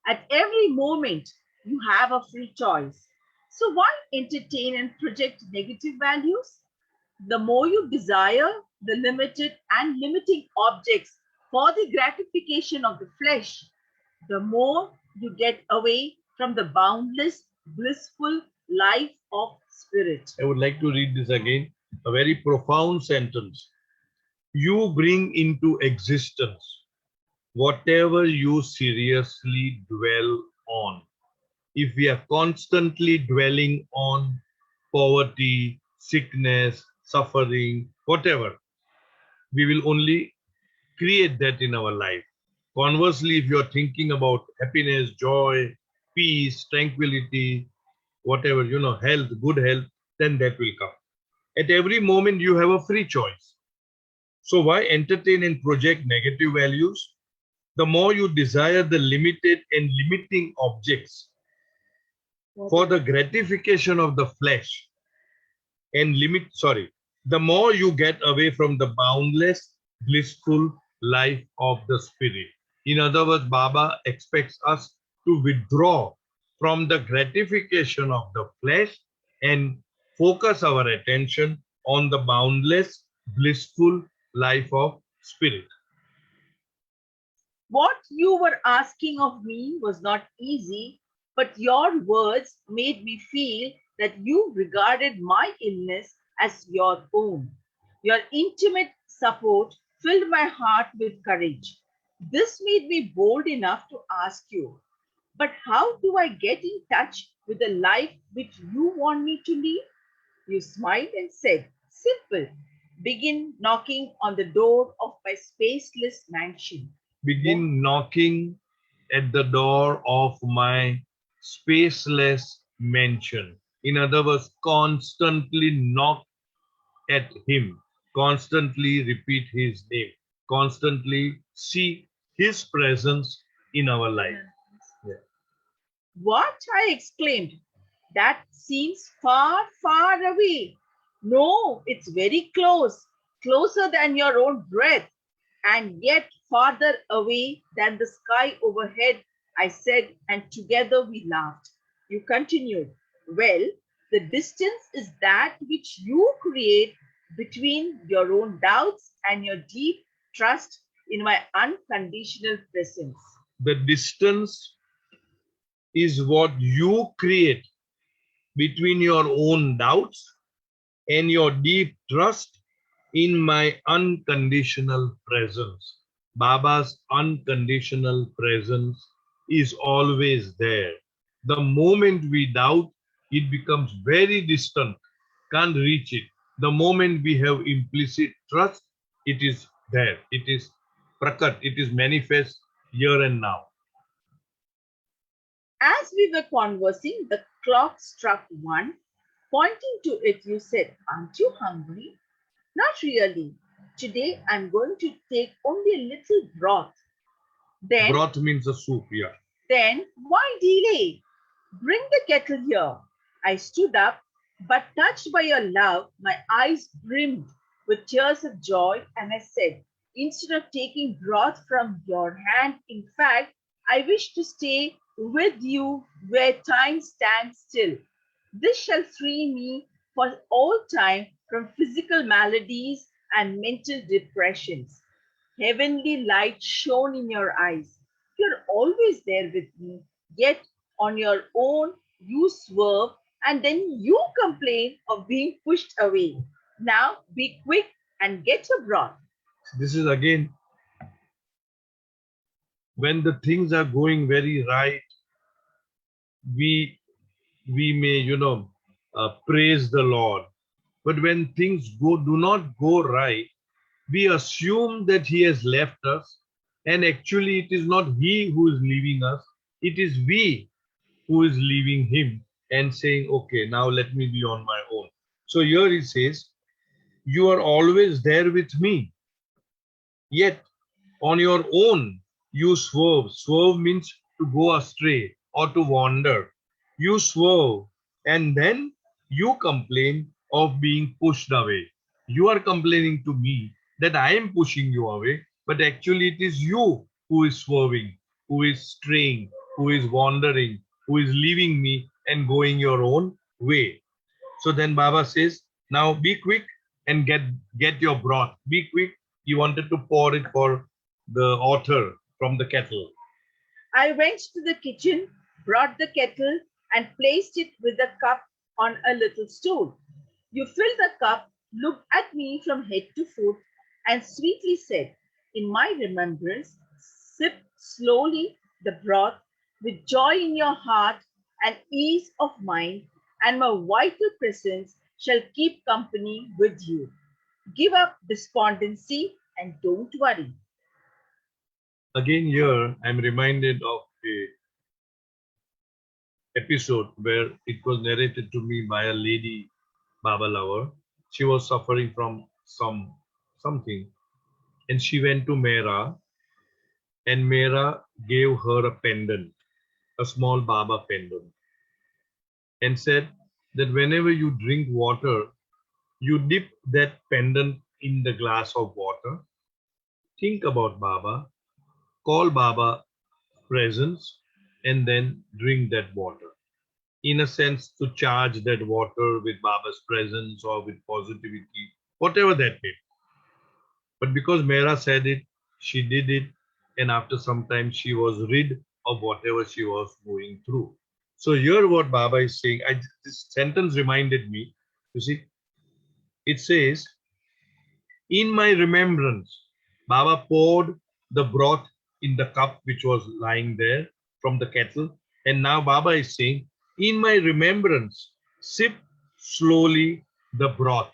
At every moment, you have a free choice. So why entertain and project negative values? The more you desire the limited and limiting objects for the gratification of the flesh, the more you get away from the boundless, blissful life of spirit. I would like to read this again. A very profound sentence. You bring into existence whatever you seriously dwell on. If we are constantly dwelling on poverty, sickness, suffering, whatever, we will only create that in our life. Conversely, if you are thinking about happiness, joy, peace, tranquility, whatever, health, good health, then that will come. At every moment, you have a free choice. So why entertain and project negative values? The more you desire the limited and limiting objects for the gratification of the flesh and the more you get away from the boundless, blissful life of the spirit. In other words, Baba expects us to withdraw from the gratification of the flesh and focus our attention on the boundless, blissful life of spirit. What you were asking of me was not easy, but your words made me feel that you regarded my illness as your own. Your intimate support filled my heart with courage. This made me bold enough to ask you, but how do I get in touch with the life which you want me to live? You smiled and said, simple. Begin knocking on the door of my spaceless mansion. Begin knocking at the door of my spaceless mansion. In other words, constantly knock at him, constantly repeat his name, constantly seek his presence in our life. Yeah. What? I exclaimed. That seems far, far away. No, it's very close, closer than your own breath, and yet farther away than the sky overhead, I said, and together we laughed. You continued, well, the distance is that which you create between your own doubts and your deep trust in my unconditional presence. The distance is what you create between your own doubts and your deep trust in my unconditional presence. Baba's unconditional presence is always there. The moment we doubt, it becomes very distant, can't reach it. The moment we have implicit trust, it is there. It is prakat, it is manifest here and now. As we were conversing, the clock struck 1. Pointing to it, you said, aren't you hungry? Not really. Today I'm going to take only a little broth. Then, Broth means a soup, yeah. then why delay? Bring the kettle here. I stood up, but touched by your love, my eyes brimmed with tears of joy, and I said, instead of taking broth from your hand, in fact, I wish to stay with you where time stands still. This shall free me for all time from physical maladies and mental depressions. Heavenly light shone in your eyes. You're always there with me, yet on your own you swerve and then you complain of being pushed away. Now be quick and get abroad. This is again when the things are going very right, we may praise the Lord. But when things do not go right, we assume that he has left us, and actually it is not he who is leaving us, it is we who is leaving him and saying, okay, now let me be on my own. So here he says, you are always there with me, yet on your own you swerve. Swerve means to go astray or to wander. You swerve and then you complain of being pushed away. You are complaining to me that I am pushing you away, but actually it is you who is swerving, who is straying, who is wandering, who is leaving me and going your own way. So then Baba says, now be quick and get your broth. Be quick. He wanted to pour it for the author from the kettle. I went to the kitchen, brought the kettle, and placed it with the cup on a little stool. You filled the cup, looked at me from head to foot, and sweetly said, in my remembrance, sip slowly the broth with joy in your heart and ease of mind, and my vital presence shall keep company with you. Give up despondency and don't worry. Again, here I'm reminded of a episode where it was narrated to me by a lady Baba lover. She was suffering from something, and she went to Mera, and Mera gave her a pendant, a small Baba pendant, and said that whenever you drink water, you dip that pendant in the glass of water, think about Baba, call Baba presence, and then drink that water. In a sense, to charge that water with Baba's presence or with positivity, whatever that may be. But because Mera said it, she did it, and after some time she was rid of whatever she was going through. So here what Baba is saying, this sentence reminded me, you see, it says, in my remembrance, Baba poured the broth in the cup which was lying there from the kettle. And now Baba is saying, in my remembrance, sip slowly the broth.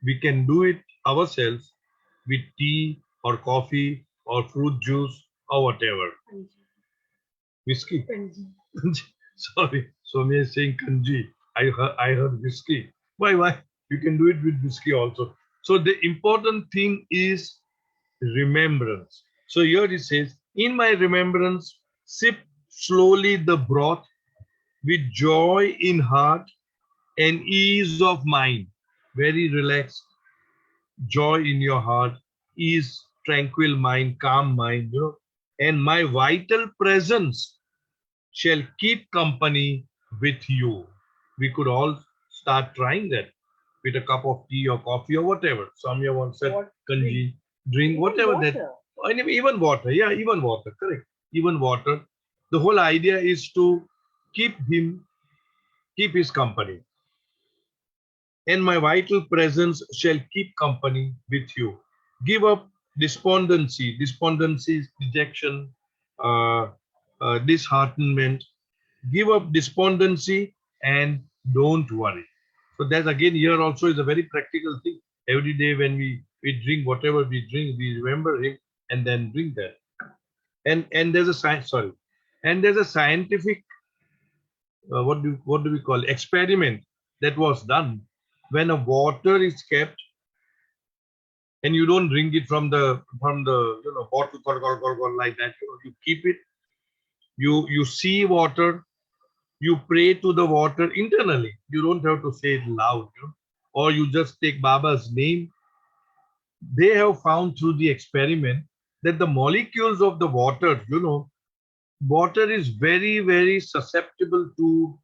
We can do it ourselves with tea or coffee or fruit juice or whatever. Whiskey. Sorry, Sonia is saying kanji. I heard whiskey. Why? You can do it with whiskey also. So the important thing is remembrance. So here it says, in my remembrance, sip slowly the broth with joy in heart and ease of mind. Very relaxed, joy in your heart, ease, tranquil mind, calm mind, and my vital presence shall keep company with you. We could all start trying that with a cup of tea or coffee or whatever. Samya once said, kanji, drink whatever that. Even water. Yeah, even water. Correct. Even water. The whole idea is to keep his company. And my vital presence shall keep company with you. Give up despondency. Despondency is dejection, disheartenment. Give up despondency and don't worry. So that's again here also is a very practical thing. Every day when we drink whatever we drink, we remember him and then drink that. And there's a science, sorry, and there's a scientific what do we call experiment that was done when a water is kept and you don't drink it from the bottle like that. You keep it. You see water. You pray to the water internally. You don't have to say it loud, or you just take Baba's name. They have found through the experiment that the molecules of the water, water is very, very susceptible to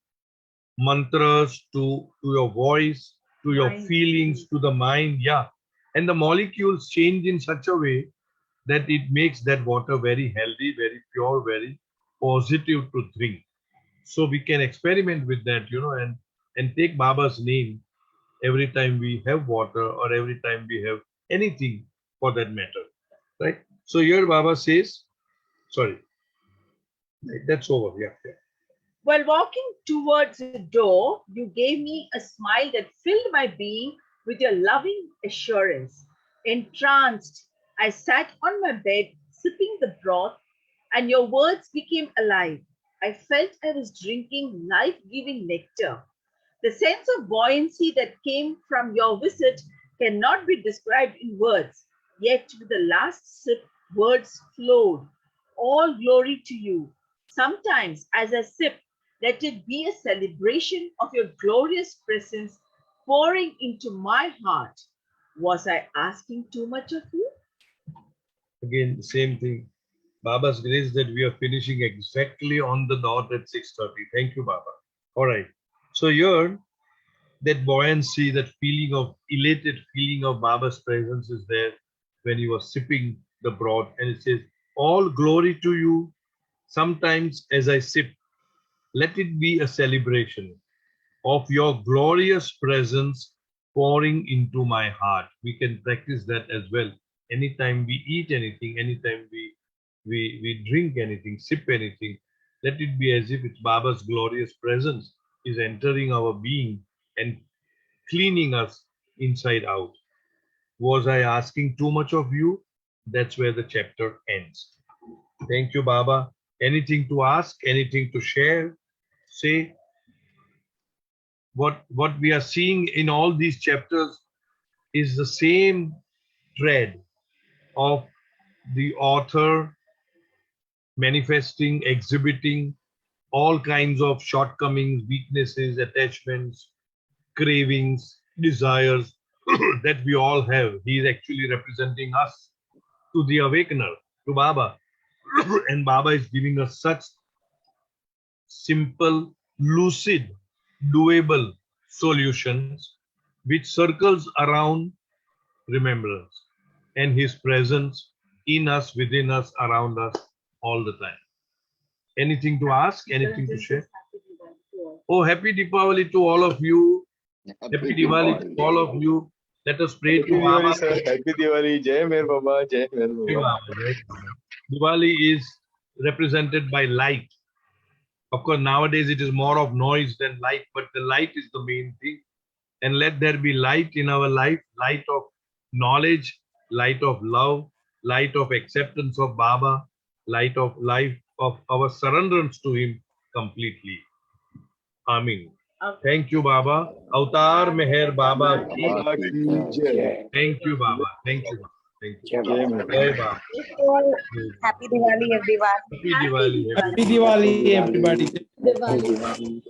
mantras, to your voice, to your Mind. feelings, to the mind. Yeah. And the molecules change in such a way that it makes that water very healthy, very pure, very positive to drink. So we can experiment with that, and take Baba's name every time we have water or every time we have anything for that matter. Right? So here Baba says, sorry, that's over. Yeah. While walking towards the door, you gave me a smile that filled my being with your loving assurance. Entranced, I sat on my bed, sipping the broth, and your words became alive. I felt I was drinking life giving nectar. The sense of buoyancy that came from your visit cannot be described in words, yet with the last sip, words flowed. All glory to you. Sometimes, as I sip, let it be a celebration of your glorious presence pouring into my heart. Was I asking too much of you? Again, same thing. Baba's grace that we are finishing exactly on the dot at 6:30. Thank you, Baba. All right. So here, that buoyancy, that feeling of elated feeling of Baba's presence is there when he was sipping the broth, and it says, "All glory to you. Sometimes, as I sip, let it be a celebration of your glorious presence pouring into my heart." We can practice that as well. Anytime we eat anything, anytime we drink anything, sip anything, let it be as if it's Baba's glorious presence is entering our being and cleaning us inside out. Was I asking too much of you? That's where the chapter ends. Thank you, Baba. Anything to ask? Anything to share? Say. What we are seeing in all these chapters is the same thread of the author manifesting, exhibiting all kinds of shortcomings, weaknesses, attachments, cravings, desires that we all have. He is actually representing us to the awakener, to Baba. And Baba is giving us such simple, lucid, doable solutions which circles around remembrance and his presence in us, within us, around us all the time. Anything to ask? Anything to share? Oh, happy Deepavali to all of you. Happy Diwali to all of you. Let us pray to Baba. Happy Diwali. Jai Mer Baba. Jai Mer Baba. Diwali is represented by light. Of course, nowadays it is more of noise than light, but the light is the main thing. And let there be light in our life, light of knowledge, light of love, light of acceptance of Baba, light of life of our surrenderance to him completely. Amin. Thank you, Baba. Avatar Meher Baba. Baba ki jai. Thank you, Baba. Thank you. Thank you. Jai Mer Jai Baba. Happy Diwali, everyone. Happy Diwali. Happy Diwali, everybody. Diwali.